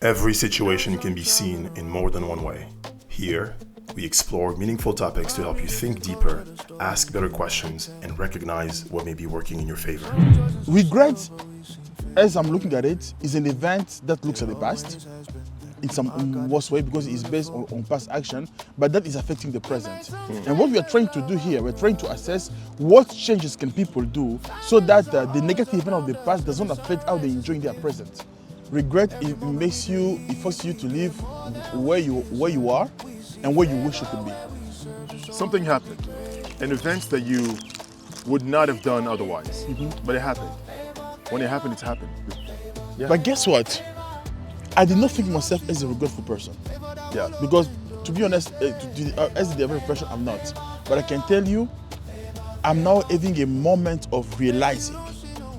Every situation can be seen in more than one way. Here, we explore meaningful topics to help you think deeper, ask better questions, and recognize what may be working in your favor. Regret, as I'm looking at it, is an event that looks at the past in some worse way because it's based on past action, but that is affecting the present. And what we are trying to do here, we're trying to assess what changes can people do so that the negative event of the past does not affect how they enjoy their present. Regret, it forces you to live where you are and where you wish you could be. Something happened, an event that you would not have done otherwise, but it happened. When it happened, it's happened. Yeah. But guess what? I did not think myself as a regretful person. Yeah. Because, to be honest, as the average person, I'm not. But I can tell you, I'm now having a moment of realizing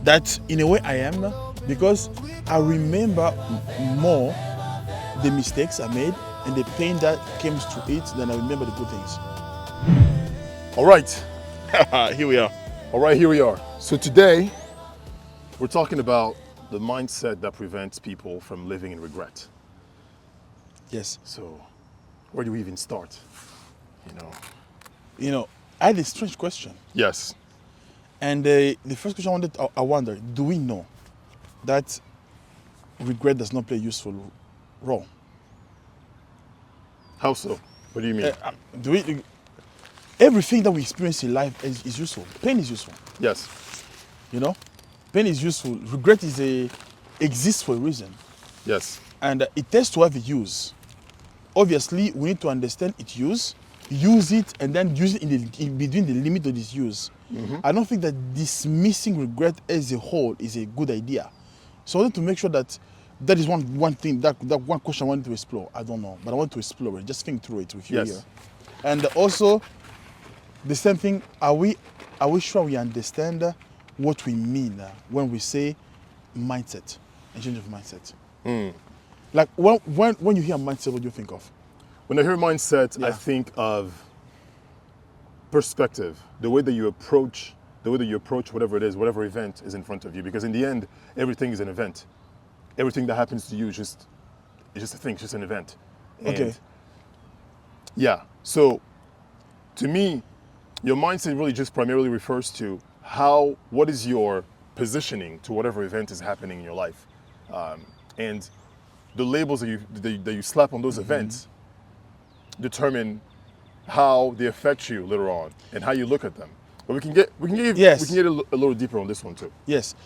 that in a way I am, because I remember more the mistakes I made and the pain that came through it than I remember the good things. All right. Here we are. All right, here we are. So today, we're talking about the mindset that prevents people from living in regret. Yes. So, where do we even start? You know, I had a strange question. Yes. And the first question I wonder, do we know that regret does not play a useful role? How so? What do you mean? Everything that we experience in life is useful. Pain is useful. Yes. Pain is useful. Regret exists for a reason. Yes. And it has to have a use. Obviously, we need to understand its use it, and then use it in between the limit of this use. I don't think that dismissing regret as a whole is a good idea. So I wanted to make sure that is one thing, that one question I wanted to explore. I don't know, but I want to explore it. Just think through it with you here. And also, the same thing, are we sure we understand what we mean when we say mindset and change of mindset? Like when you hear mindset, what do you think of? When I hear mindset, I think of perspective, the way that you approach whatever it is, whatever event is in front of you. Because in the end, everything is an event. Everything that happens to you is just a thing, it's just an event. Okay. Yeah. So, to me, your mindset really just primarily refers to what is your positioning to whatever event is happening in your life, and the labels that you slap on those events determine how they affect you later on and how you look at them. But we can get a little deeper on this one too. Yes,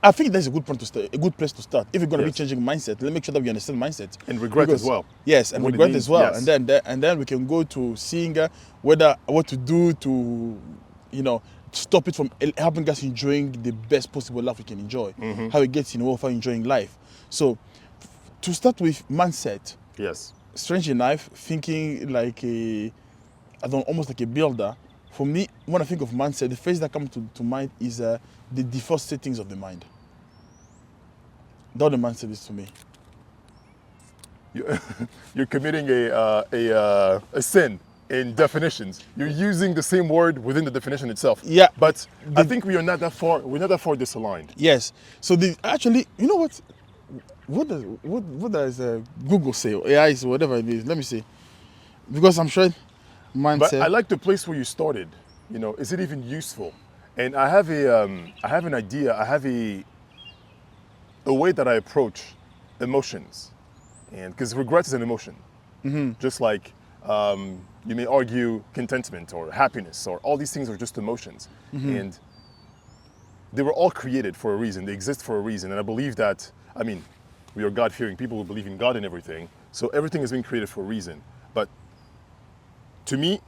I think that's a good point to start. A good place to start. If you're going to be Yes. changing mindset, let's make sure that we understand mindset And regret as well. Yes, and What it regret means, as well. yes. And then we can go to seeing what to do to, stop it from helping us enjoying the best possible life we can enjoy. How it gets in the way of enjoying life. So, to start with mindset. Yes. Strange enough, thinking like almost like a builder. For me, when I think of mindset, the phrase that comes to mind is the default settings of the mind. That's what the mindset is to me. You're committing a sin in definitions. You're using the same word within the definition itself. Yeah. But I think we are not that far. We're not that far disaligned. Yes. So actually, you know what? What does Google say? Or AI is whatever it is. Let me see. Because I'm sure mindset. But I like the place where you started. Is it even useful? And I have an idea. I have a way that I approach emotions, and because regret is an emotion, just like you may argue contentment or happiness, or all these things are just emotions, and they were all created for a reason. They exist for a reason, and I believe that. We are God-fearing people who believe in God and everything. So everything has been created for a reason. But to me,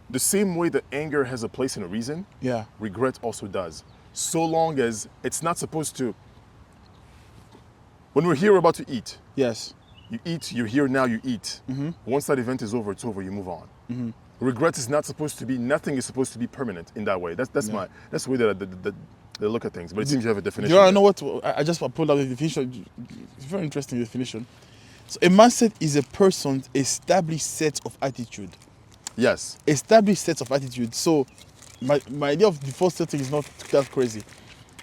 the same way that anger has a place and a reason, regret also does. So long as it's not supposed to. When we're here, we're about to eat. Yes. You eat, you're here now, you eat. Once that event is over, it's over, you move on. Regret is not supposed to be, nothing is supposed to be permanent in that way. That's the way that they look at things, but it seems you have a definition. Do you know what? I just pulled out the definition. It's a very interesting definition. So a mindset is a person's established set of attitude. Yes. Established sets of attitude. So my idea of default setting is not that crazy.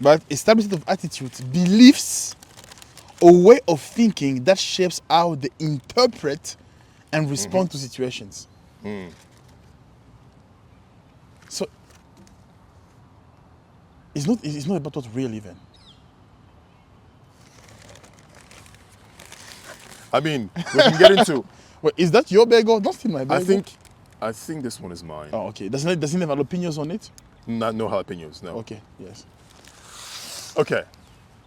But established set of attitudes, beliefs, a way of thinking that shapes how they interpret and respond to situations. So it's not about what we're living. I mean, we can get into. Wait, is that your bagel? Don't steal my bagel. I think this one is mine. Oh, okay. Does it have jalapenos on it? Not no jalapenos. No. Okay. Yes. Okay.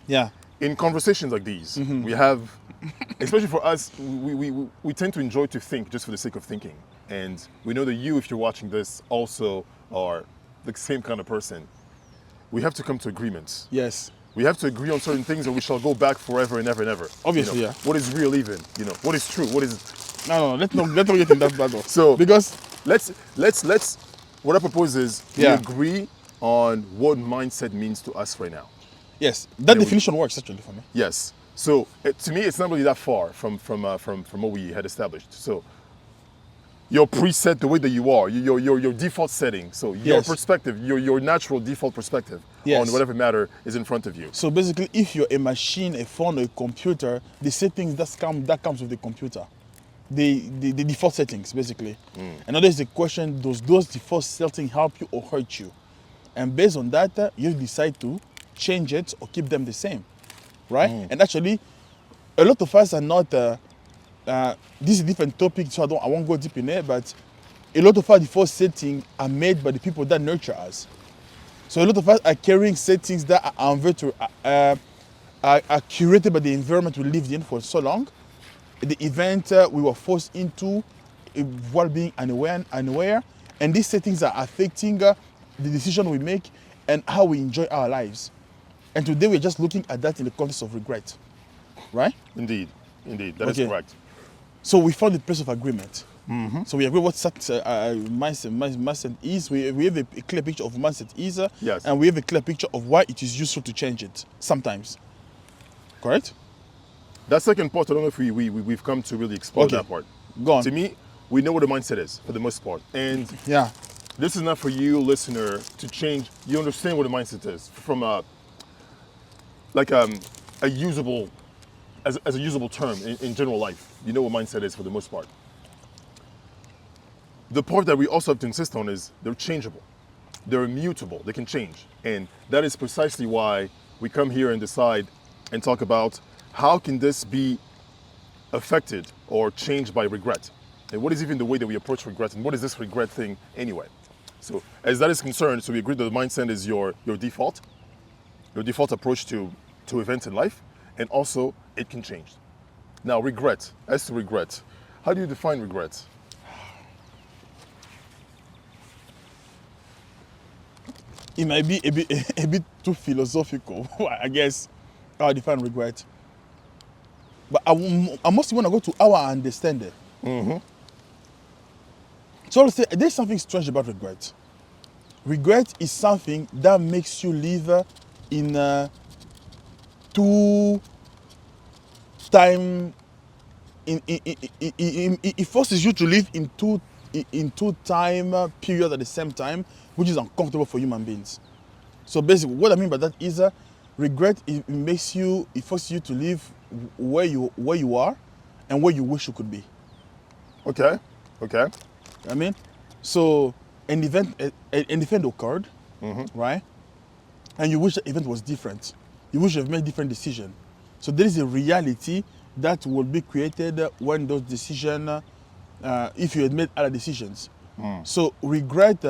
Yeah. In conversations like these, we have, especially for us, we tend to enjoy to think just for the sake of thinking. And we know that you, if you're watching this, also are the same kind of person. We have to come to agreements. Yes. We have to agree on certain things, or we shall go back forever and ever and ever. Obviously, yeah. What is real, even? What is true? What is? No. Let's not get in that battle. So because let's. What I propose is we Yeah. agree on what mindset means to us right now. yes, that we- definition works actually for me. Yes. So to me, it's not really that far from what we had established. So your preset, the way that you are, your default setting. So your Yes. perspective, your natural default perspective Yes. on whatever matter is in front of you. So basically, if you're a machine, a phone, or a computer, the settings that comes with the computer, the default settings basically. And now there's the question: does those default settings help you or hurt you? And based on that, you decide to change it or keep them the same, right? And actually, a lot of us are not. This is a different topic, so I won't go deep in it. But a lot of our default settings are made by the people that nurture us. So a lot of us are carrying settings that are curated by the environment we lived in for so long, the event we were forced into while being unaware, and these settings are affecting the decision we make and how we enjoy our lives. And today we're just looking at that in the context of regret, right? Indeed, that is Okay. correct. So we found the place of agreement. So we agree what mindset is. We have a clear picture of mindset is, Yes. and we have a clear picture of why it is useful to change it sometimes. Correct? That second part, I don't know if we've come to really explore Okay. that part. Go on. To me, we know what the mindset is for the most part. And Yeah. this is not for you, listener, to change. You understand what a mindset is from a usable, as a usable term in general life. You know what mindset is for the most part. The part that we also have to insist on is they're changeable. They're immutable. They can change. And that is precisely why we come here and decide and talk about how can this be affected or changed by regret? And what is even the way that we approach regret? And what is this regret thing anyway? So as that is concerned, so we agree that the mindset is your default approach to events in life, and also it can change. Now regret, as to regret, how do you define regret? It might be a bit too philosophical, I guess, how I define regret. But I mostly want to go to how I understand it. So let's say there's something strange about regret. Regret is something that makes you live in two time. It forces you to live in two time periods at the same time, which is uncomfortable for human beings. So basically, what I mean by that is regret. It forces you to live where you are and where you wish you could be. Okay. I mean, so an event occurred, right? And you wish the event was different. You wish you have made different decision. So there is a reality that will be created when those decisions, if you had made other decisions. So regret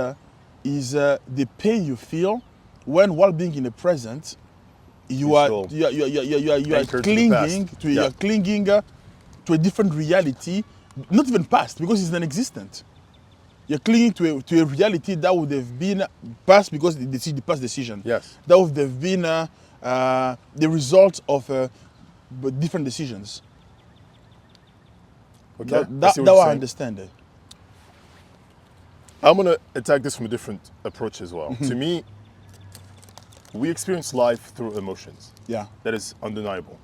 is the pain you feel when, while being in the present, you are still anchored to the clinging past. to Yeah. you're clinging to a different reality, not even past because it's non-existent. You're clinging to a reality that would have been past because the past decision. Yes. That would have been the result of different decisions. Okay. That's see what how you're I saying. understand it. I'm gonna attack this from a different approach as well. To me, we experience life through emotions. Yeah. That is undeniable.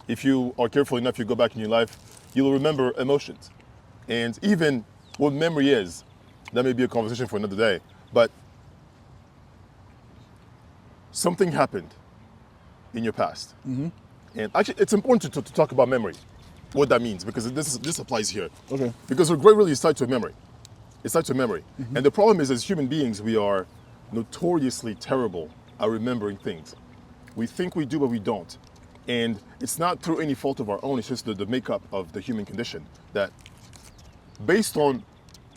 If you are careful enough, you go back in your life, you'll remember emotions. And even what memory is, that may be a conversation for another day, but something happened in your past. And actually, it's important to talk about memory, what that means, because this applies here. Okay. Because regret really is tied to memory. It's tied to memory. And the problem is, as human beings, we are notoriously terrible at remembering things. We think we do, but we don't. And it's not through any fault of our own, it's just the makeup of the human condition. That based on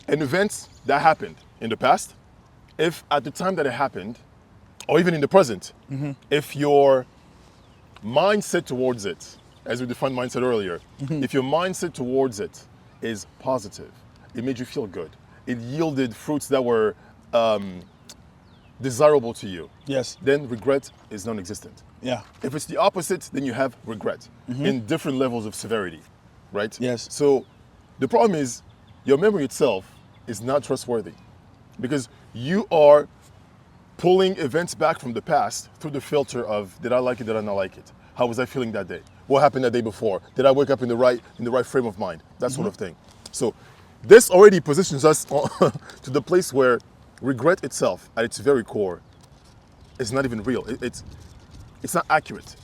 an event that happened in the past, if at the time that it happened, or even in the present, if your mindset towards it, as we defined mindset earlier, if your mindset towards it is positive, it made you feel good, it yielded fruits that were desirable to you, Yes. then regret is non-existent. Yeah. If it's the opposite, then you have regret in different levels of severity, right? Yes. So the problem is your memory itself is not trustworthy because you are pulling events back from the past through the filter of did I like it, did I not like it? How was I feeling that day? What happened that day before? Did I wake up in the right frame of mind? That sort of thing. So this already positions us to the place where regret itself, at its very core, is not even real. It's not accurate.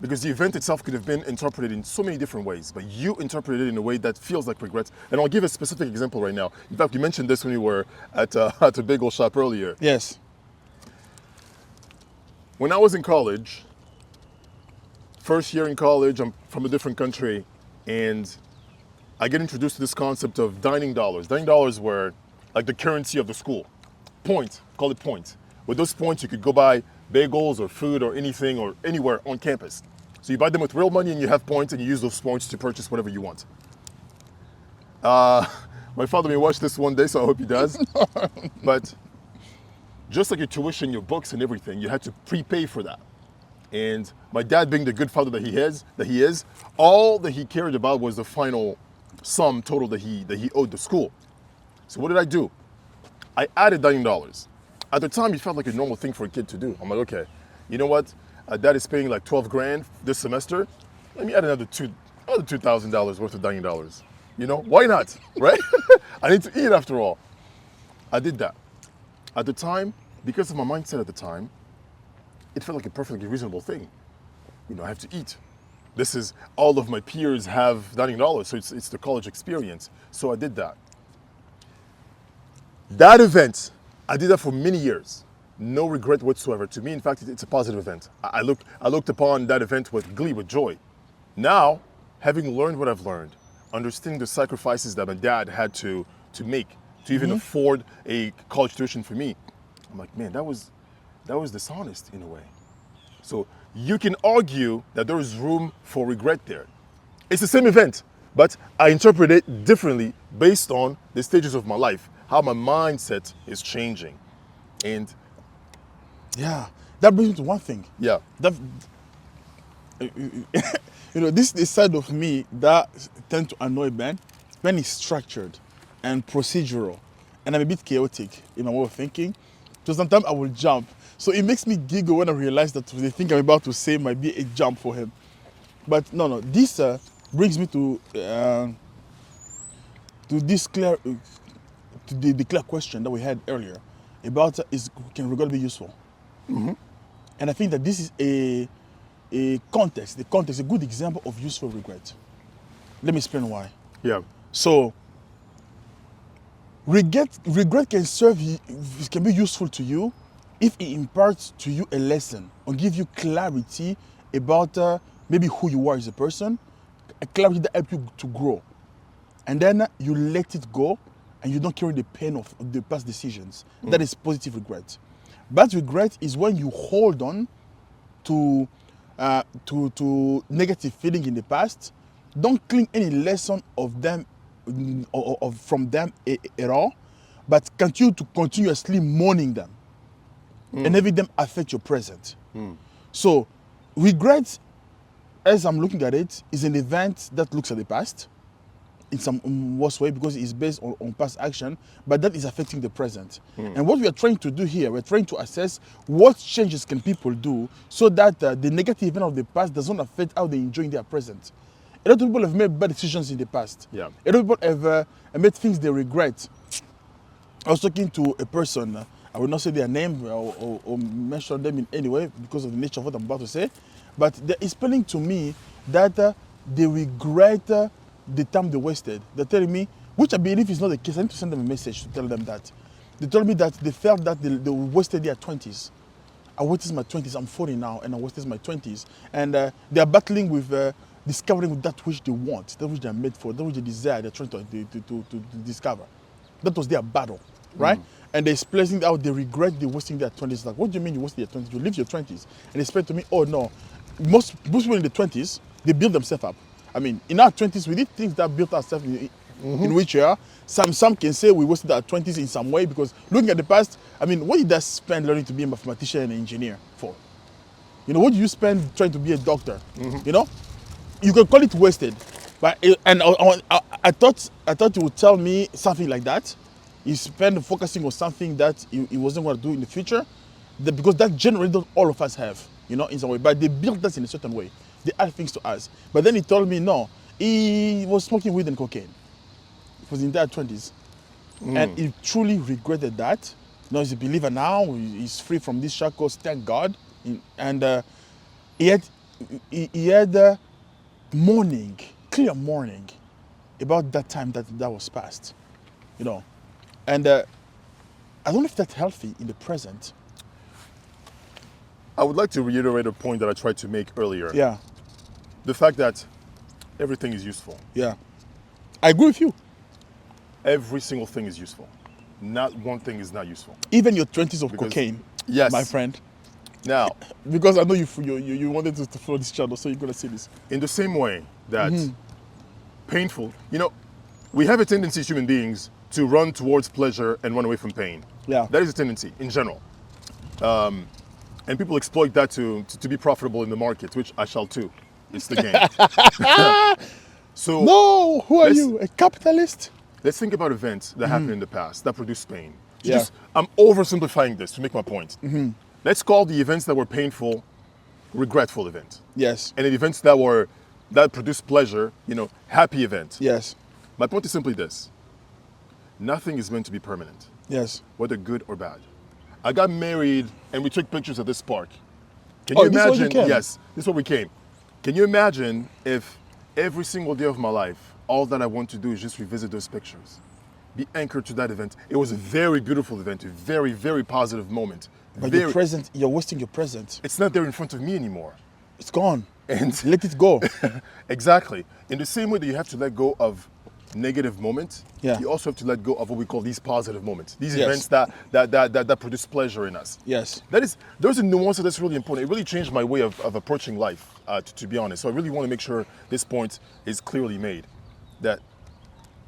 Because the event itself could have been interpreted in so many different ways, but you interpreted it in a way that feels like regret. And I'll give a specific example right now. In fact, you mentioned this when we were at a bagel shop earlier. Yes. When I was in college, first year in college, I'm from a different country, and I get introduced to this concept of dining dollars. Dining dollars were like the currency of the school. Points, call it points. With those points, you could go buy bagels or food or anything or anywhere on campus. So you buy them with real money and you have points and you use those points to purchase whatever you want. My father may watch this one day, so I hope he does. But just like your tuition, your books and everything, you had to prepay for that. And my dad, being the good father that he is, all that he cared about was the final sum total that he owed the school. So what did I do? I added dining dollars. At the time, it felt like a normal thing for a kid to do. I'm like, okay, you know what? Dad is paying like 12 grand this semester. Let me add another $2,000 worth of dining dollars. You know, why not, right? I need to eat after all. I did that. At the time, because of my mindset at the time, it felt like a perfectly reasonable thing. You know, I have to eat. This is, all of my peers have dining dollars, so it's the college experience. So I did that. That event, I did that for many years. No regret whatsoever. To me, in fact, it's a positive event. I looked upon that event with glee, with joy. Now, having learned what I've learned, understanding the sacrifices that my dad had to make to even afford a college tuition for me, I'm like, man, that was dishonest in a way. So you can argue that there is room for regret there. It's the same event, but I interpret it differently based on the stages of my life, how my mindset is changing. And Yeah. That brings me to one thing. yeah, That you know, this is side of me that tend to annoy Ben. Ben is structured and procedural, and I'm a bit chaotic in my way of thinking. So sometimes I will jump. So it makes me giggle when I realize that the thing I'm about to say might be a jump for him. But no. This brings me to this clear, to the clear question that we had earlier about can regret be useful? And I think that this is a context, a good example of useful regret. Let me explain why. yeah, So, regret can be useful to you if it imparts to you a lesson or give you clarity about maybe who you are as a person, a clarity that helps you to grow. And then you let it go and you don't carry the pain of the past decisions. That is positive regret. Bad regret is when you hold on to negative feeling in the past, don't cling any lesson of them or from them at all, but continue to continuously mourning them and having them affect your present. So regret, as I'm looking at it, is an event that looks at the past in some worse way because it's based on past action, but that is affecting the present. And what we are trying to do here, we're trying to assess what changes can people do so that the negative event of the past doesn't affect how they enjoy their present. A lot of people have made bad decisions in the past. Yeah. A lot of people have made things they regret. I was talking to a person, I will not say their name or mention them in any way because of the nature of what I'm about to say, but they're explaining to me that they regret the time they wasted. They're telling me, which I believe is not the case. I need to send them a message to tell them that. They told me that they felt that they wasted their 20s. I wasted my 20s. I'm 40 now, and I wasted my 20s. And they are battling with discovering that which they want, that which they are made for, that which they desire. They're trying to discover. That was their battle, right? And they're explaining how they regret they wasting their 20s. Like, what do you mean you wasted your 20s? You live your 20s. And they explain to me, oh no, most people in the 20s, they build themselves up. I mean, in our 20s, we did things that built ourselves in which year. Some can say we wasted our 20s in some way, because looking at the past, I mean, what did I spend learning to be a mathematician and an engineer for? You know, what do you spend trying to be a doctor? You know, you can call it wasted, but I thought you would tell me something like that. You spend focusing on something that he wasn't going to do in the future, because that generally all of us have, you know, in some way. But they built us in a certain way. They add things to us. But then he told me no, he was smoking weed and cocaine for his entire 20s, and he truly regretted that. You know, he's a believer now. He's free from these shackles, thank God. And he had mourning, clear mourning about that time that was past, you know. And I don't know if that's healthy in the present. I would like to reiterate a point that I tried to make earlier. Yeah, The fact that everything is useful. yeah. I agree with you. Every single thing is useful. Not one thing is not useful. Even your 20s of Because- cocaine, Yes. my friend. Now, Because I know you wanted to follow this channel, so you're gonna see this. in the same way that painful, you know, we have a tendency as human beings to run towards pleasure and run away from pain. Yeah. That is a tendency in general. And people exploit that to be profitable in the market, which I shall too. It's the game. So No, who are let's- you? A capitalist? let's think about events that happened in the past that produced pain. Yeah. I'm oversimplifying this to make my point. Let's call the events that were painful regretful events. Yes. And the events that produced pleasure, you know, happy events. Yes. My point is simply this. Nothing is meant to be permanent, Yes. whether good or bad. I got married and we took pictures at this park. Can Oh, you this is where you imagine? came? Yes, this is where we came. Can you imagine if every single day of my life, all that I want to do is just revisit those pictures, be anchored to that event? It was a very beautiful event, a very, very positive moment. But your present, you're wasting your present. It's not there in front of me anymore. It's gone. And Let it go. exactly. In the same way that you have to let go of negative moments, Yeah. you also have to let go of what we call these positive moments. These Yes. events that produce pleasure in us. Yes. There's a nuance that's really important. It really changed my way of approaching life, to be honest. So I really want to make sure this point is clearly made, that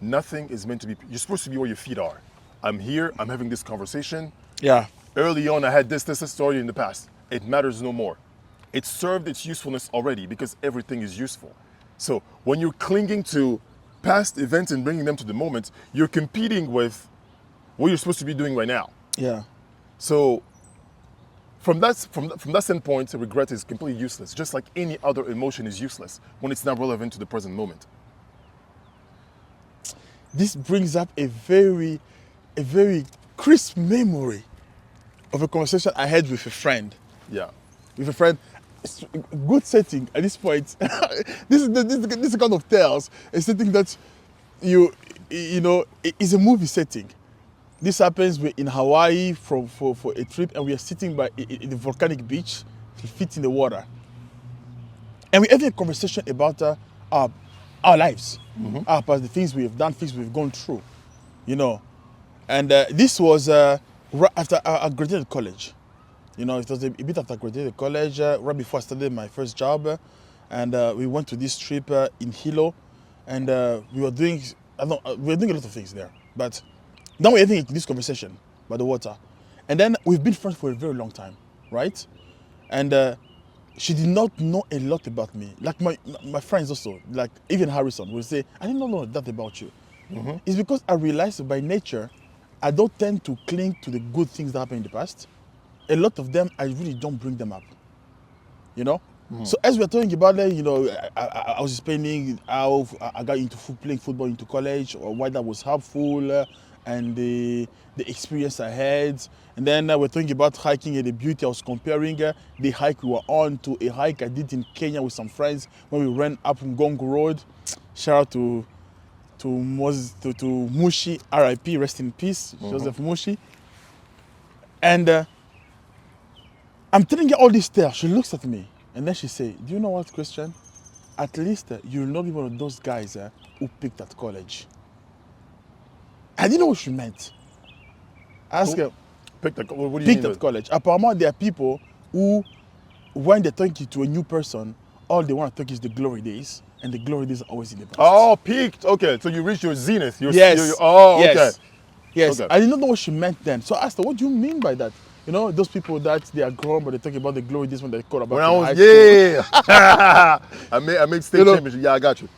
nothing is meant to be, you're supposed to be where your feet are. I'm here, I'm having this conversation. Yeah. Early on, I had this story in the past. It matters no more. It served its usefulness already because everything is useful. So when you're clinging to past events and bringing them to the moment, you're competing with what you're supposed to be doing right now. Yeah. So from that standpoint, regret is completely useless. Just like any other emotion is useless when it's not relevant to the present moment. This brings up a very crisp memory of a conversation I had with a friend. Yeah. With a friend, it's a good setting at this point. this is kind of tells a setting that you know is a movie setting. This happens, we're in Hawaii for a trip, and we are sitting by in the volcanic beach, feet in the water, and we're having a conversation about our lives, our past, the things we have done, things we've gone through, you know. And this was right after I graduated college. You know, it was a bit after I graduated college, right before I started my first job. And we went to this trip in Hilo, and we were doing a lot of things there. But then we're having this conversation by the water. And then we've been friends for a very long time, right? And she did not know a lot about me. Like my friends also, like even Harrison will say, I didn't know that about you. It's because I realized that by nature, I don't tend to cling to the good things that happened in the past. A lot of them, I really don't bring them up, you know? So as we're talking about it, you know, I was explaining how I got into playing football into college, or why that was helpful, and the experience I had. And then we're talking about hiking and the beauty. I was comparing the hike we were on to a hike I did in Kenya with some friends when we ran up Ngongo Road. Shout out to Mushi, R.I.P. Rest in peace, Joseph Mushi. And I'm telling her all this there. She looks at me and then she say, "Do you know what, Christian? At least you'll not be one of those guys who picked at college." I didn't know what she meant. I asked her, What do you picked mean? at college. Apparently, there are people who, when they're talking to a new person, all they want to talk is the glory days, and the glory days are always in the past. Oh, peaked. Okay, so you reached your zenith. Yes. Oh, okay. Yes. Yes. Okay. I did not know what she meant then. So I asked her, "What do you mean by that?" You know, those people that they are grown, but they talk about the glory days when they call about When I in was, high school. yeah. I made state You know, championship. Yeah, I got you.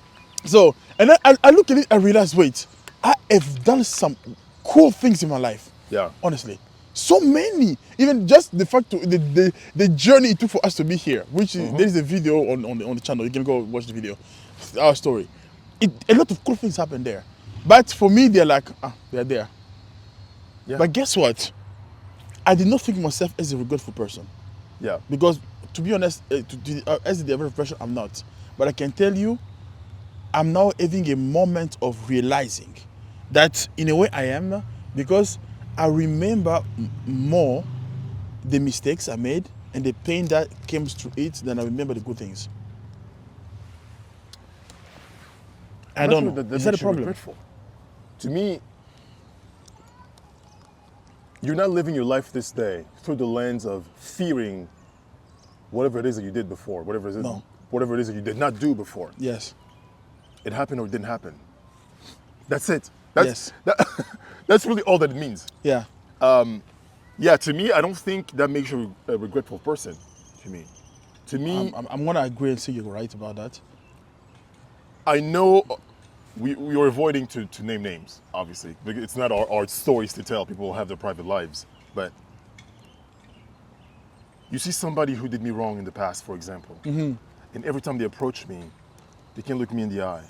So, and then I look at it and realize, wait, I have done some cool things in my life. Yeah. Honestly. So many. Even just the fact the journey it took for us to be here, which is, there is a video on the channel. You can go watch the video. Our story. A lot of cool things happened there. But for me, they're like, they're there. Yeah. But guess what? I did not think myself as a regretful person. Yeah. Because to be honest, as the average person, I'm not. But I can tell you, I'm now having a moment of realizing that in a way I am, because I remember more the mistakes I made and the pain that came through it than I remember the good things. I don't know. Is that a makes you problem? regretful. To me, you're not living your life this day through the lens of fearing whatever it is that you did before, whatever it is that you did not do before. Yes. It happened or it didn't happen. That's it. Yes. That's really all that it means. Yeah. Yeah, to me, I don't think that makes you a regretful person. To me, I'm gonna agree and say you're right about that. I know we are avoiding to name names, obviously. Because it's not our stories to tell. People have their private lives. But you see somebody who did me wrong in the past, for example, and every time they approach me, they can't look me in the eye.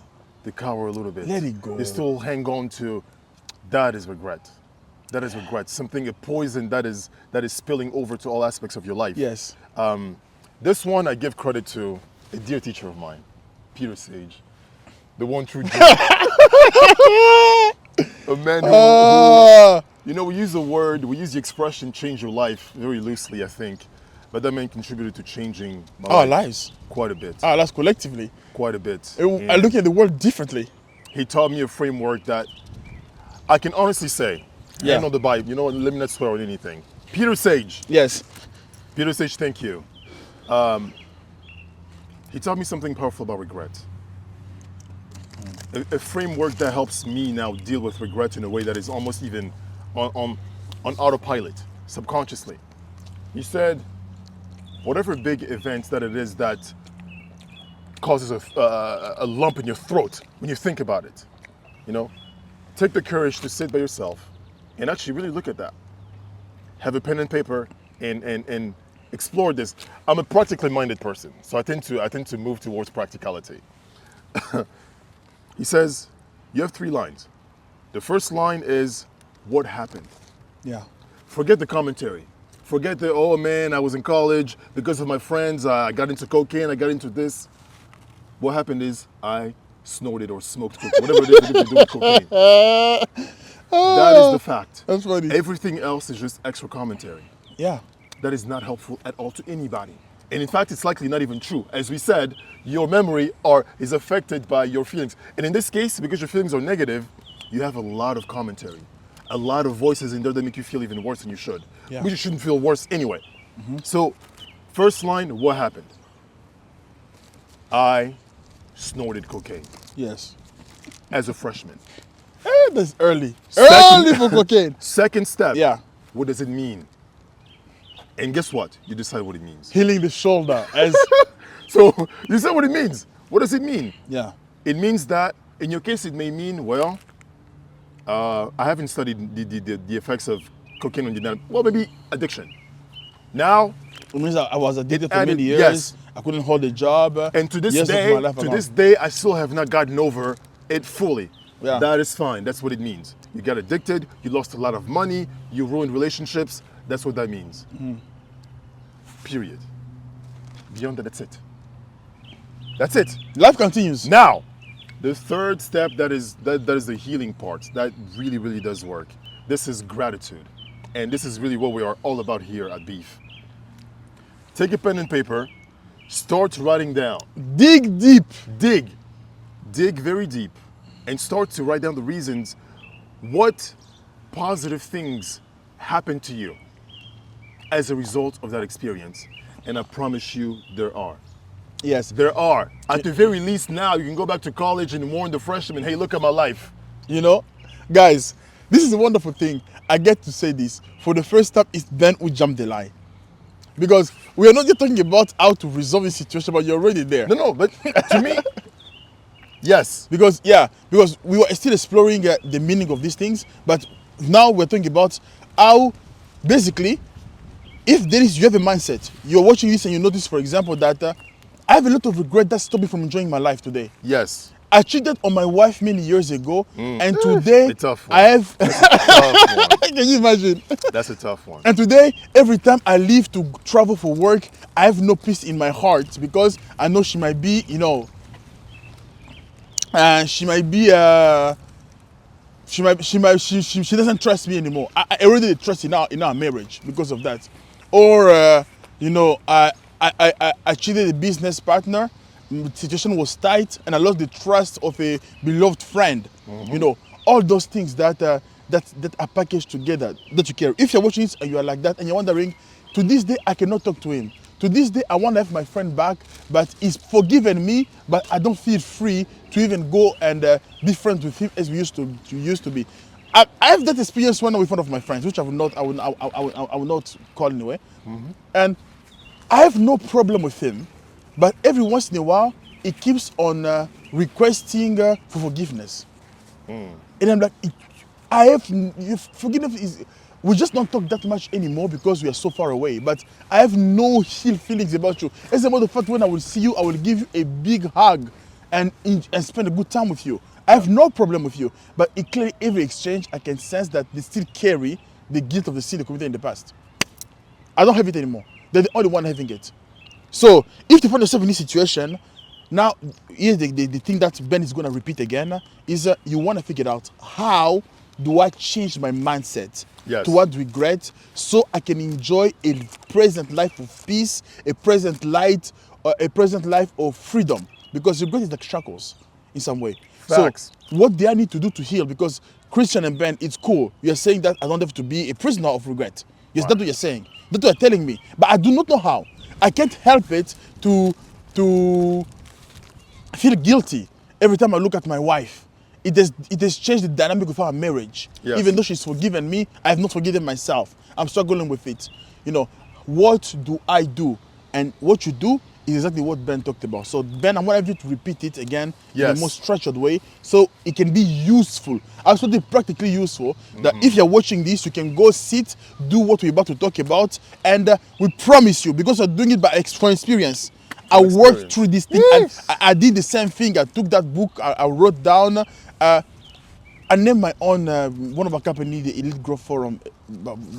They cower a little bit. Let it go. They still hang on to, that is regret. That is regret. Something, a poison that is spilling over to all aspects of your life. Yes. This one I give credit to a dear teacher of mine, Peter Sage. The one true a man who, you know, we use the expression change your life very loosely, I think. But that man contributed to changing my Our life lives. quite a bit. Our lives collectively. Quite a bit. I look at the world differently. He taught me a framework that I can honestly say, hand on the Bible, you know what, let me not swear on anything. Peter Sage. Yes. Peter Sage, thank you. He taught me something powerful about regret. A framework that helps me now deal with regret in a way that is almost even on autopilot, subconsciously. He said, whatever big event that it is that causes a lump in your throat when you think about it, you know, take the courage to sit by yourself and actually really look at that. Have a pen and paper and explore this. I'm a practically minded person, so I tend to move towards practicality. He says, you have 3 lines. The first line is, what happened? Yeah. Forget the commentary. Forget the, oh man, I was in college, because of my friends, I got into cocaine, I got into this. What happened is, I snorted or smoked cocaine, whatever it is that you do with cocaine. That is the fact. That's funny. Everything else is just extra commentary. Yeah. That is not helpful at all to anybody. And in fact, it's likely not even true. As we said, your memory is affected by your feelings. And in this case, because your feelings are negative, you have a lot of commentary, a lot of voices in there that make you feel even worse than you should. Yeah. Which you shouldn't feel worse anyway. So, first line, what happened? I snorted cocaine Yes. as a freshman. That's early. Second- Early for cocaine. Second step, Yeah. what does it mean? And guess what? You decide what it means. Healing the shoulder as So, you say what it means. What does it mean? yeah. It means that, in your case, it may mean, well, I haven't studied the effects of cocaine on the dynamic. Well, maybe addiction. Now, It means I was addicted for added- many years. yes. I couldn't hold a job. and to this Years of my day, life are gone. I still have not gotten over it fully. Yeah. That is fine. That's what it means. You got addicted, you lost a lot of money, you ruined relationships. That's what that means. Period. Beyond that, that's it. That's it. Life continues. Now, the third step that is the healing part. That really, really does work. This is gratitude. And this is really what we are all about here at B.E.F. Take a pen and paper, start writing down. Dig deep. Dig very deep, and start to write down the reasons what positive things happened to you as a result of that experience. And I promise you there are. Yes. There are. At the very least now, you can go back to college and warn the freshmen, hey, look at my life. You know, guys, this is a wonderful thing. I get to say this. For the first time, it's Ben who jumped the line. Because we are not just talking about how to resolve the situation, but you're already there. No, but to me, yes. Because we were still exploring the meaning of these things, but now we're talking about how, basically, if you have a mindset, you're watching this and you notice, for example, that I have a lot of regret that stopped me from enjoying my life today. Yes. I cheated on my wife many years ago, and today A tough one. I have. Tough one. Can you imagine? That's a tough one. And today, every time I leave to travel for work, I have no peace in my heart because I know she might be, she doesn't trust me anymore. I already trust in our marriage because of that. Or, I cheated a business partner. The situation was tight, and I lost the trust of a beloved friend. All those things that are packaged together that you carry. If you're watching this and you are like that, and you're wondering, to this day I cannot talk to him. To this day I want to have my friend back, but he's forgiven me, but I don't feel free to even go and be friends with him as we used to be. I have that experience when I'm with one of my friends, which I will not call anyway. And I have no problem with him. But every once in a while, he keeps on requesting for forgiveness. And I'm like, forgiveness we just don't talk that much anymore because we are so far away. But I have no ill feelings about you. As a matter of fact, when I will see you, I will give you a big hug and spend a good time with you. I have no problem with you. But clearly, every exchange, I can sense that they still carry the guilt of the sin they committed in the past. I don't have it anymore. They're the only one having it. So, if you find yourself in this situation, now, here's the thing that Ben is going to repeat again, is you want to figure out, how do I change my mindset toward regret so I can enjoy a present life of peace, a present life of freedom? Because regret is like shackles in some way. Facts. So, what do I need to do to heal? Because Christian and Ben, it's cool. You're saying that I don't have to be a prisoner of regret. Yes, that's what you're saying. That's what you're telling me. But I do not know how. I can't help it to feel guilty every time I look at my wife. It has changed the dynamic of our marriage. Yes. Even though she's forgiven me, I have not forgiven myself. I'm struggling with it. What do I do? And what you do is exactly what Ben talked about. So Ben, I want you to repeat it again in the most structured way so it can be useful. Absolutely practically useful. That if you're watching this, you can go sit, do what we're about to talk about, and we promise you, because we're doing it from experience. I worked through this thing. Yes. I did the same thing. I took that book, I wrote down. I named my own, one of our company, the Elite Growth Forum,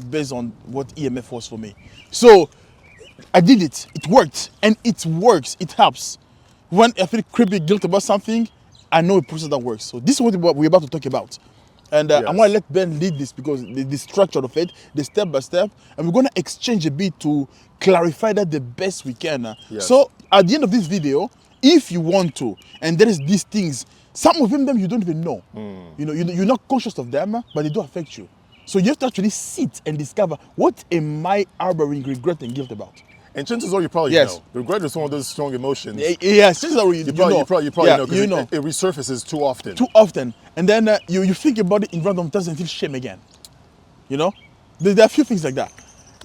based on what EMF was for me. So I did it. It worked. And it works. It helps. When I feel creepy guilt about something, I know a process that works. So this is what we're about to talk about. And I want to let Ben lead this because the structure of it, the step by step, and we're going to exchange a bit to clarify that the best we can. So at the end of this video, if you want to, and there is these things, some of them you don't even know. You're not conscious of them, but they do affect you. So you have to actually sit and discover, what am I harboring regret and guilt about? And chances are you probably know. Regret is one of those strong emotions. Yes, chances are you probably know because it resurfaces too often. Too often. And then you think about it in random times and feel shame again. There are a few things like that.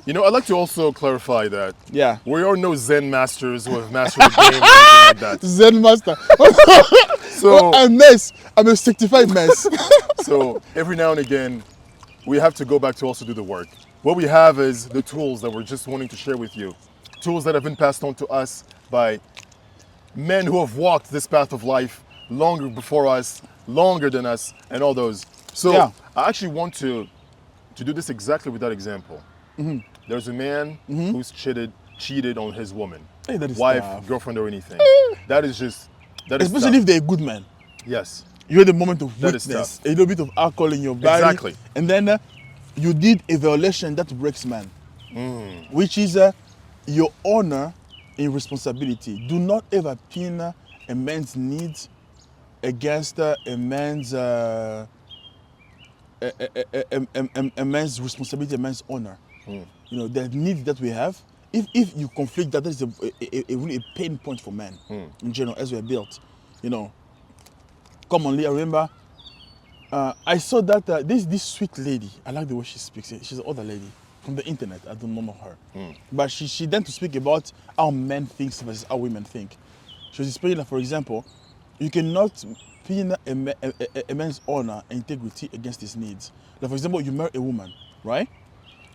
I'd like to also clarify that we are no Zen masters who have mastered the game or anything like that. Zen master. So I'm a mess. I'm a certified mess. So every now and again, we have to go back to also do the work. What we have is the tools that we're just wanting to share with you. Tools that have been passed on to us by men who have walked this path of life longer before us, longer than us, and all those. So Yeah. I actually want to do this exactly with that example. There's a man who's cheated on his woman, Hey, that is wife, tough. girlfriend, or anything. That is Especially tough. if they're a good man. Yes, You had a moment of That is weakness, tough. a little bit of alcohol in your body. Exactly. And then you did a violation that breaks man, which is your honor and responsibility. Do not ever pin a man's needs against a man's responsibility, a man's honor. You know, the needs that we have, if you conflict that, that is a really a pain point for men in general as we're built. You know, commonly, I remember I saw that this sweet lady, I like the way she speaks. She's an older lady from the internet. I don't know her. But she tend to speak about how men think versus how women think. She was explaining that, for example, you cannot pin a man's honor and integrity against his needs. Like, for example, you marry a woman, right?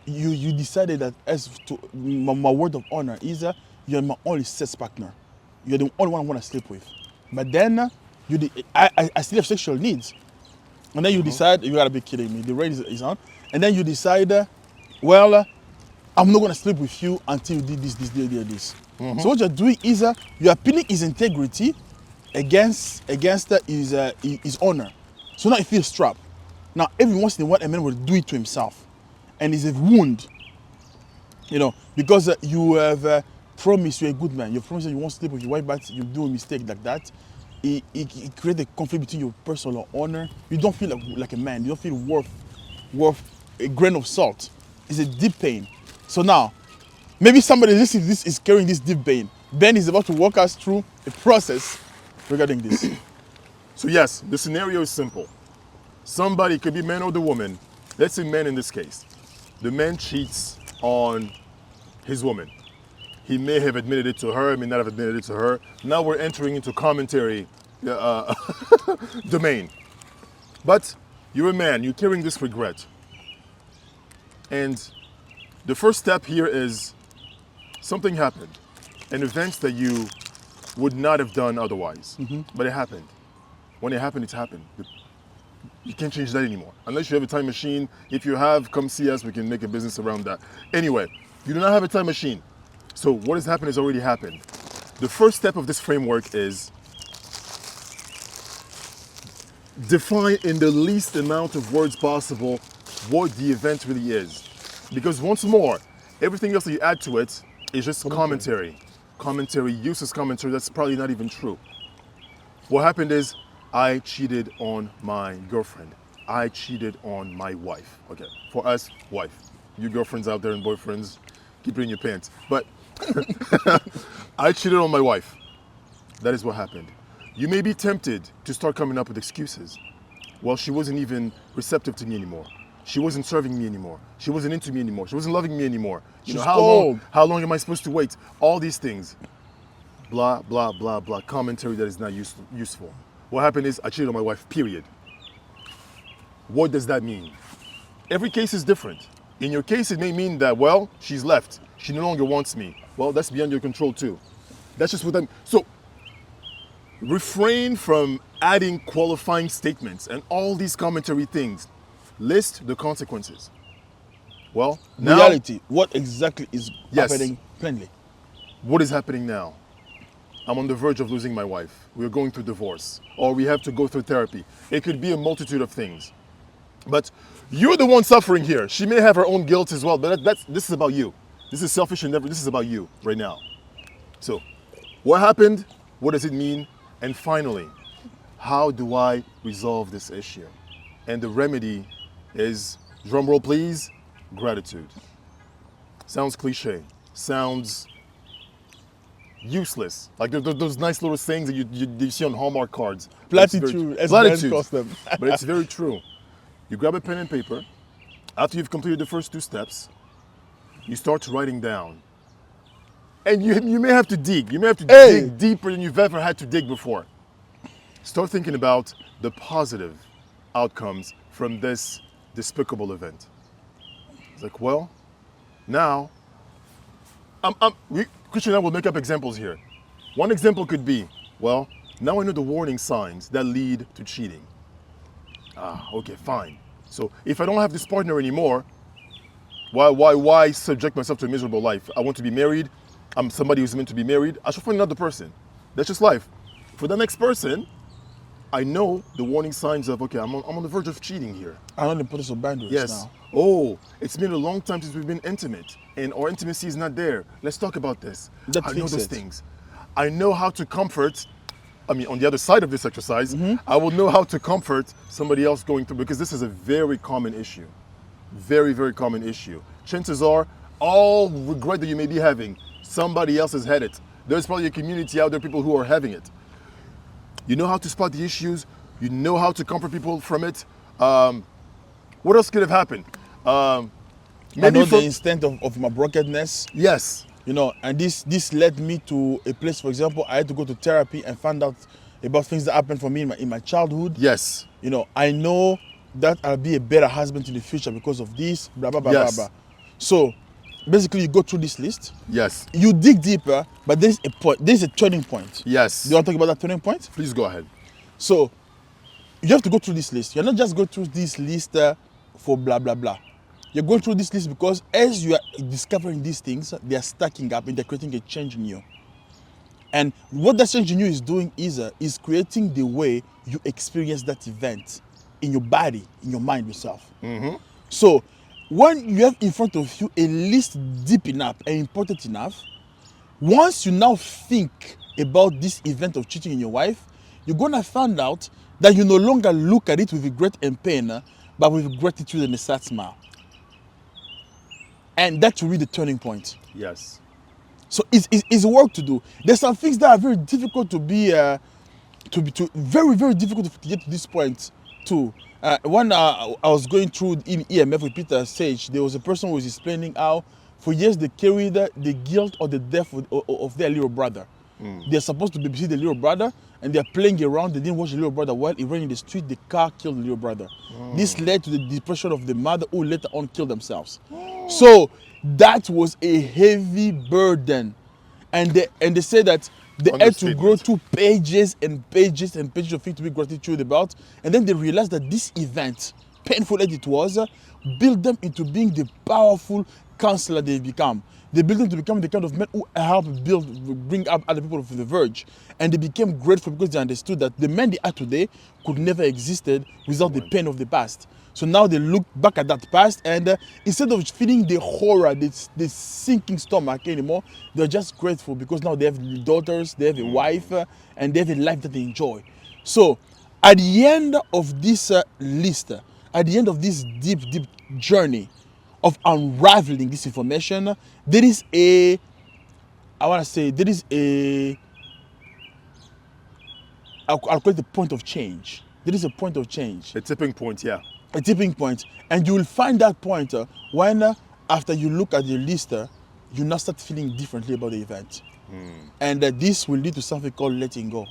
You decided that as to my word of honor is you're my only sex partner. You're the only one I want to sleep with. But then I still have sexual needs. And then you decide, you gotta be kidding me, the rate is on. And then you decide, I'm not gonna sleep with you until you did this. So what you're doing is you are pinning his integrity against his honor. So now he feels trapped. Now every once in a while a man will do it to himself. And it's a wound, you know, because you have promised you're a good man. You promised that you won't sleep with your wife, but you do a mistake like that. It creates a conflict between your personal honor. You don't feel like a man. You don't feel worth a grain of salt. It's a deep pain. So now, maybe somebody listening to this is carrying this deep pain. Ben is about to walk us through a process regarding this. So yes, the scenario is simple. Somebody, it could be man or the woman. Let's say man in this case. The man cheats on his woman. He may have admitted it to her, may not have admitted it to her. Now we're entering into commentary domain. But you're a man, you're carrying this regret. And the first step here is something happened, an event that you would not have done otherwise, but it happened. When it happened, it's happened. You can't change that anymore. Unless you have a time machine. If you have, come see us, we can make a business around that. Anyway, you do not have a time machine. So what has happened has already happened. The first step of this framework is define in the least amount of words possible what the event really is. Because once more, everything else that you add to it is just commentary. Commentary, useless commentary, that's probably not even true. What happened is, I cheated on my girlfriend. I cheated on my wife. Okay, for us, wife. You girlfriends out there and boyfriends, keep it in your pants. But I cheated on my wife. That is what happened. You may be tempted to start coming up with excuses. Well, she wasn't even receptive to me anymore. She wasn't serving me anymore. She wasn't into me anymore. She wasn't loving me anymore. You know, She's cold. how long am I supposed to wait? All these things. Blah, blah, blah, blah. Commentary that is not useful. What happened is I cheated on my wife, period. What does that mean? Every case is different. In your case, it may mean that, well, she's left. She no longer wants me. Well, that's beyond your control too. That's just what I'm... So, refrain from adding qualifying statements and all these commentary things. List the consequences. Well, now... Reality, what exactly is Yes. happening plainly? What is happening now? I'm on the verge of losing my wife. We're going through divorce. Or we have to go through therapy. It could be a multitude of things. But you're the one suffering here. She may have her own guilt as well, but this is about you. This is selfish and this is about you right now. So, what happened? What does it mean? And finally, how do I resolve this issue? And the remedy is, drumroll please, gratitude. Sounds cliche. Sounds useless. Like those nice little sayings that you see on Hallmark cards. Platitude, as Ben calls them. But it's very true. You grab a pen and paper. After you've completed the first two steps, you start writing down. And you may have to dig. You may have to dig deeper than you've ever had to dig before. Start thinking about the positive outcomes from this despicable event. It's like, well, now, Christian and I will make up examples here. One example could be, well, now I know the warning signs that lead to cheating. Okay, fine. So if I don't have this partner anymore, why subject myself to a miserable life? I want to be married. I'm somebody who's meant to be married. I should find another person. That's just life. For the next person, I know the warning signs of, okay, I'm on the verge of cheating here. I know the importance of boundaries Yes. now. Oh, it's been a long time since we've been intimate, and our intimacy is not there. Let's talk about this. That I know fix those it. things. I know how to comfort. I mean, on the other side of this exercise, Mm-hmm. I will know how to comfort somebody else going through, because this is a very common issue. Very, very common issue. Chances are, all regret that you may be having, somebody else has had it. There's probably a community out there, people who are having it. You know how to spot the issues. You know how to comfort people from it. What else could have happened? I know the extent of my brokenness. Yes. You know, and this led me to a place, for example, I had to go to therapy and find out about things that happened for me in my childhood. Yes. You know, I know that I'll be a better husband in the future because of this, blah, blah, blah, Yes. blah, blah. So, basically, you go through this list. Yes. You dig deeper, but there's a point. There's a turning point. Yes. Do you want to talk about that turning point? Please go ahead. So, you have to go through this list. You're not just going through this list for blah, blah, blah. You're going through this list because as you are discovering these things, they are stacking up and they're creating a change in you. And what that change in you is doing is creating the way you experience that event in your body, in your mind, yourself. Mm-hmm. So, when you have in front of you a list deep enough and important enough, once you now think about this event of cheating in your wife, you're gonna find out that you no longer look at it with regret and pain, but with gratitude and a sad smile. And that will be the turning point. Yes. So it's work to do. There's some things that are very difficult very, very difficult to get to this point too. When I was going through in EMF with Peter Sage, there was a person who was explaining how for years they carried the guilt or the death of their little brother. They're supposed to babysit the little brother, and they're playing around. They didn't watch the little brother while he ran in the street. The car killed the little brother. This led to the depression of the mother, who later on killed themselves. So that was a heavy burden, and they say that they had to go through pages and pages and pages of things to be gratitude about, and then they realized that this event, painful as it was, built them into being the powerful counselor they become. They built them to become the kind of men who help bring up other people from the verge. And they became grateful because they understood that the men they are today could never existed without the pain of the past. So now they look back at that past, and instead of feeling the horror, the sinking stomach anymore, they're just grateful because now they have daughters, they have a wife, and they have a life that they enjoy. So at the end of this list, at the end of this deep, deep journey of unraveling this information, there is I'll call it the point of change. There is a point of change. A tipping point, yeah. A tipping point. And you will find that point when, after you look at the list, you now start feeling differently about the event. And this will lead to something called letting go.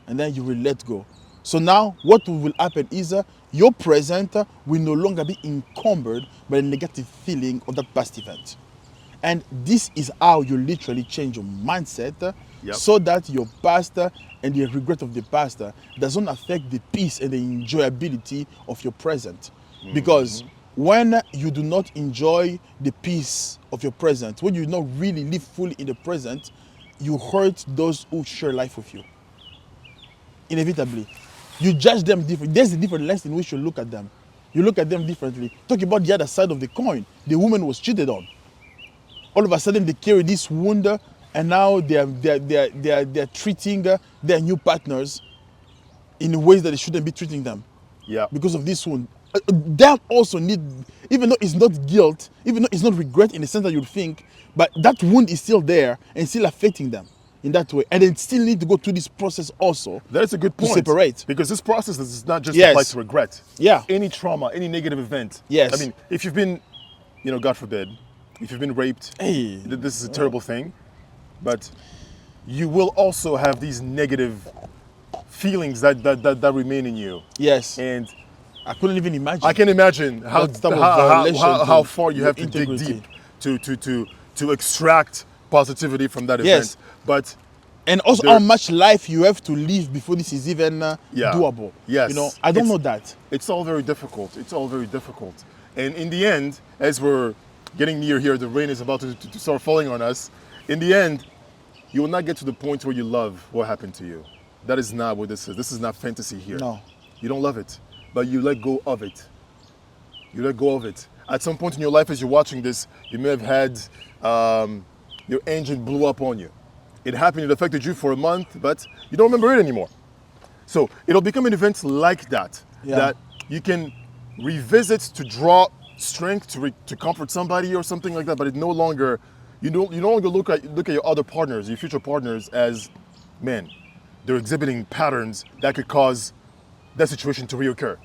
And then you will let go. So now what will happen is your present will no longer be encumbered by the negative feeling of that past event. And this is how you literally change your mindset so that your past and the regret of the past doesn't affect the peace and the enjoyability of your present. Because when you do not enjoy the peace of your present, when you do not really live fully in the present, you hurt those who share life with you. Inevitably. You judge them different. There's a different lens in which you look at them. You look at them differently. Talk about the other side of the coin. The woman was cheated on. All of a sudden they carry this wound, and now they are treating their new partners in ways that they shouldn't be treating them. Yeah. Because of this wound. That also need, even though it's not guilt, even though it's not regret in the sense that you think, but that wound is still there and still affecting them in that way, and they still need to go through this process also. That's a good point. To separate. Because this process does not just apply to regret. Yeah. Any trauma, any negative event. Yes. I mean, if you've been, God forbid, if you've been raped, this is a terrible thing, but you will also have these negative feelings that remain in you. Yes. And I couldn't even imagine. I can imagine how far you have to dig deep to extract positivity from that event. Yes. But And also There- how much life you have to live before this is even Yeah. doable. Yes. You know, I don't It's- know that. It's all very difficult. It's all very difficult. And in the end, as we're getting near here, the rain is about to start falling on us. In the end, you will not get to the point where you love what happened to you. That is not what this is. This is not fantasy here. No. You don't love it, but you let go of it. You let go of it. At some point in your life, as you're watching this, you may have had your engine blew up on you. It happened, it affected you for a month, but you don't remember it anymore. So it'll become an event like that, Yeah. that you can revisit to draw strength to comfort somebody or something like that. But it no longer, you no longer look at your other partners, your future partners, as men. They're exhibiting patterns that could cause that situation to reoccur,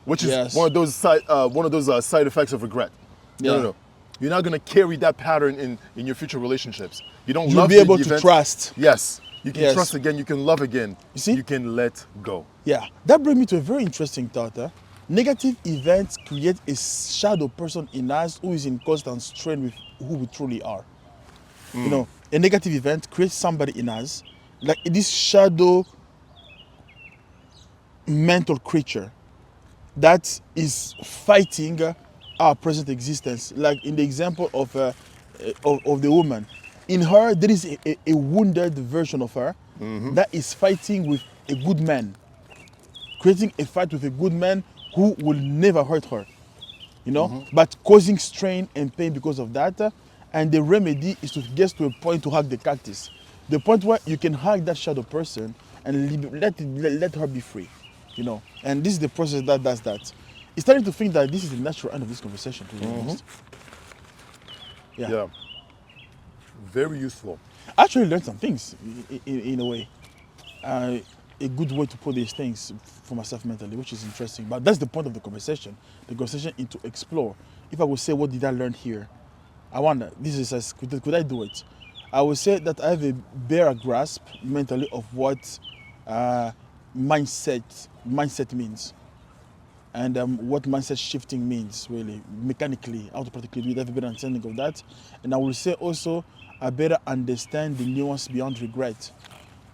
which is Yes. one of those side effects of regret. Yeah. No. You're not gonna carry that pattern in your future relationships. You don't You'll love be the able to event. trust. Yes. You can Yes. trust again, you can love again. You see? You can let go. Yeah, that brings me to a very interesting thought. Negative events create a shadow person in us who is in constant strain with who we truly are. You know, a negative event creates somebody in us, like this shadow mental creature that is fighting our present existence. Like in the example of the woman, in her there is a wounded version of her that is fighting with a good man, creating a fight with a good man who will never hurt her, you know, but causing strain and pain because of that. And the remedy is to get to a point to hug the cactus, the point where you can hug that shadow person and let her be free, you know. And this is the process that does that. It's starting to think that this is the natural end of this conversation, to be honest. Yeah. Very useful. I actually learned some things in a way. A good way to put these things for myself mentally, which is interesting. But that's the point of the conversation. The conversation is to explore. If I would say, what did I learn here? I wonder, could I do it? I would say that I have a better grasp mentally of what mindset means. And what mindset shifting means, really, mechanically, how to practically do it. I have a better understanding of that. And I will say also, I better understand the nuance beyond regret.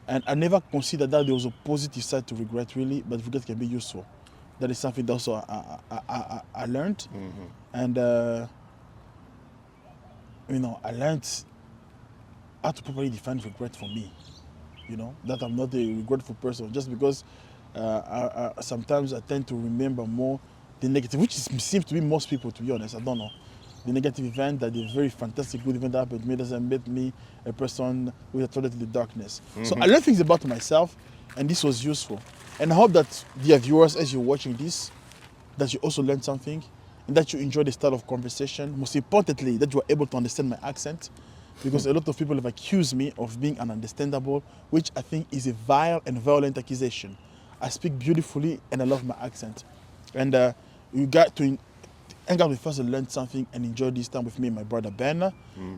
And I never considered that there was a positive side to regret, really, but regret can be useful. That is something that also I learned. And, you know, I learned how to properly define regret for me. You know, that I'm not a regretful person, just because sometimes I tend to remember more the negative, which seems to be most people, to be honest. I don't know. The negative event, that the very fantastic good event that happened to me doesn't make me a person who is attracted to the darkness. So I learned things about myself, and this was useful. And I hope that, dear viewers, as you're watching this, that you also learned something, and that you enjoy the style of conversation. Most importantly, that you are able to understand my accent, because a lot of people have accused me of being ununderstandable, which I think is a vile and violent accusation. I speak beautifully, and I love my accent. And you got to hang out with us and learn something and enjoy this time with me and my brother Ben.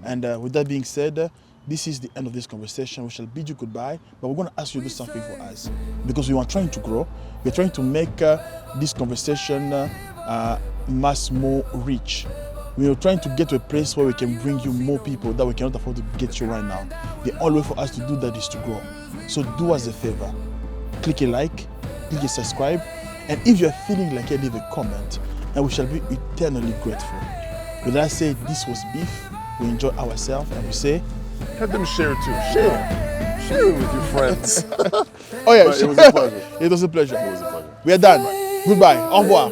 And with that being said, this is the end of this conversation. We shall bid you goodbye, but we're going to ask you to do something for us, because we are trying to grow. We're trying to make this conversation much more rich. We are trying to get to a place where we can bring you more people that we cannot afford to get you right now. The only way for us to do that is to grow. So do us a favor. Click a like, click a subscribe, and if you're feeling like it, leave a comment, and we shall be eternally grateful. With that said, this was B.E.F. We enjoy ourselves, and we say, Have them share too. Share it with your friends. oh yeah, But it was a pleasure. It was a pleasure. It was a pleasure. We are done. Goodbye. Au revoir.